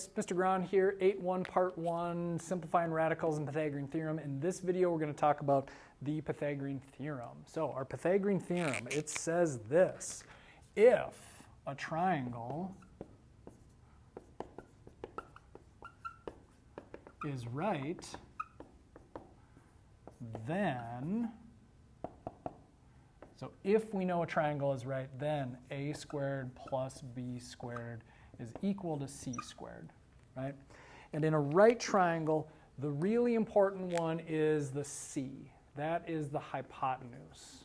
Mr. Grahn here, 8.1 Part 1, Simplifying Radicals and Pythagorean Theorem. In this video, we're going to talk about the Pythagorean Theorem. So our Pythagorean Theorem, it says this: if a triangle is right, then, so if we know a triangle is right, then a squared plus b squared is equal to c squared, right? And in a right triangle, the really important one is the c. That is the hypotenuse.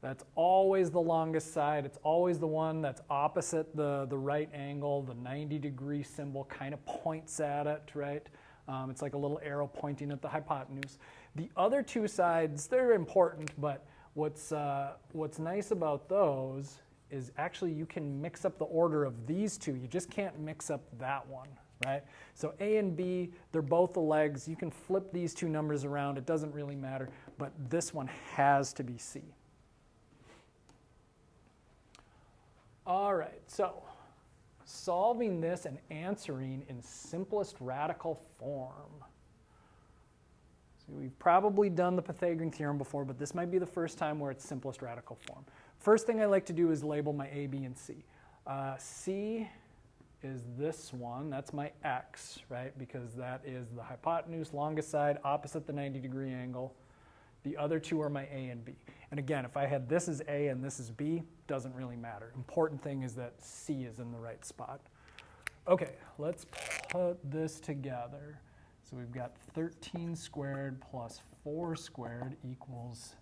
That's always the longest side. It's always the one that's opposite the right angle. The 90-degree symbol kind of points at it, right? It's like a little arrow pointing at the hypotenuse. The other two sides, they're important, but what's nice about those is actually you can mix up the order of these two. You just can't mix up that one, right? So A and B, they're both the legs. You can flip these two numbers around. It doesn't really matter, but this one has to be C. All right, so solving this and answering in simplest radical form. So we've probably done the Pythagorean theorem before, but this might be the first time where it's simplest radical form. First thing I like to do is label my A, B, and C. C is this one. That's my X, right? Because that is the hypotenuse, longest side, opposite the 90-degree angle. The other two are my A and B. And again, if I had this as A and this is B, doesn't really matter. Important thing is that C is in the right spot. Okay, let's put this together. So we've got 13 squared plus 4 squared equals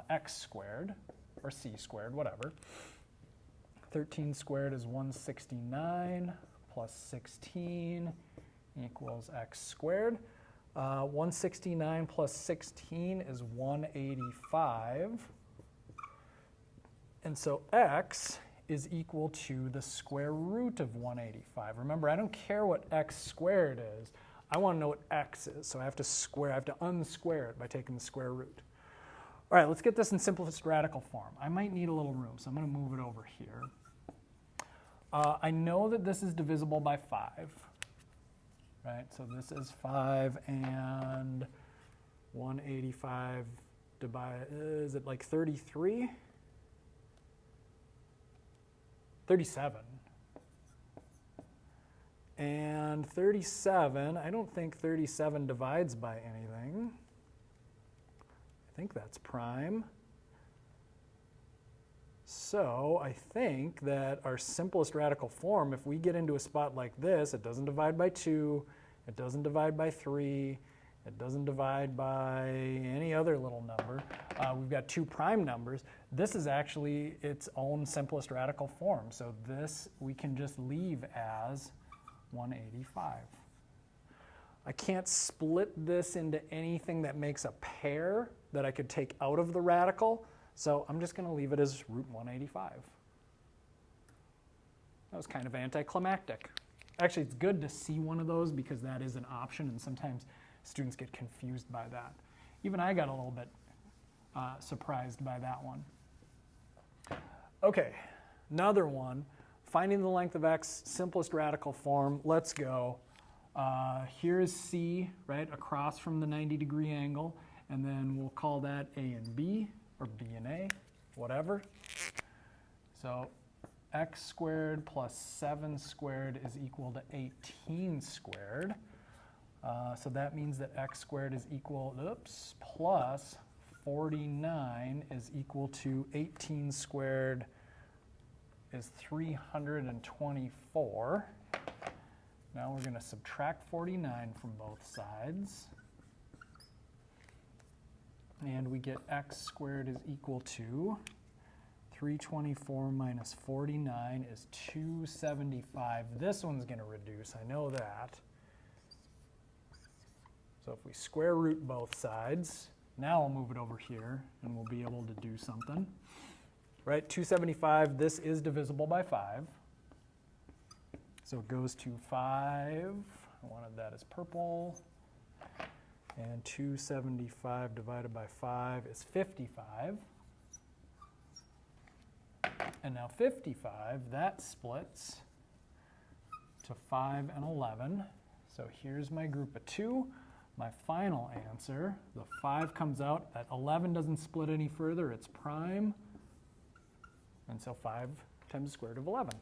x squared, or c squared, whatever. 13 squared is 169 plus 16 equals x squared. 169 plus 16 is 185. And so x is equal to the square root of 185. Remember, I don't care what x squared is. I want to know what x is, so I have to unsquare it by taking the square root. All right, let's get this in simplest radical form. I might need a little room, so I'm going to move it over here. I know that this is divisible by 5, right? So this is 5, and 185 divided, is it like 33? 37. And 37, I don't think 37 divides by anything. I think that's prime. So I think that our simplest radical form, if we get into a spot like this, it doesn't divide by 2, it doesn't divide by 3, it doesn't divide by any other little number. We've got two prime numbers. This is actually its own simplest radical form. So this we can just leave as 185. I can't split this into anything that makes a pair that I could take out of the radical, so I'm just going to leave it as root 185. That was kind of anticlimactic. Actually, it's good to see one of those because that is an option, and sometimes students get confused by that. Even I got a little bit surprised by that one. Okay, another one. Finding the length of x, simplest radical form. Let's go. Here is C, right, across from the 90-degree angle, and then we'll call that A and B, or B and A, whatever. So x squared plus 7 squared is equal to 18 squared. So that means that x squared is equal, plus 49 is equal to 18 squared is 324. Now we're going to subtract 49 from both sides. And we get x squared is equal to 324 minus 49 is 275. This one's going to reduce, I know that. So if we square root both sides, now I'll move it over here and we'll be able to do something. Right, 275, this is divisible by 5. So it goes to 5. I wanted that as purple. And 275 divided by 5 is 55. And now 55, that splits to 5 and 11. So here's my group of 2. My final answer, the 5 comes out. That 11 doesn't split any further. It's prime. And so 5 times the square root of 11.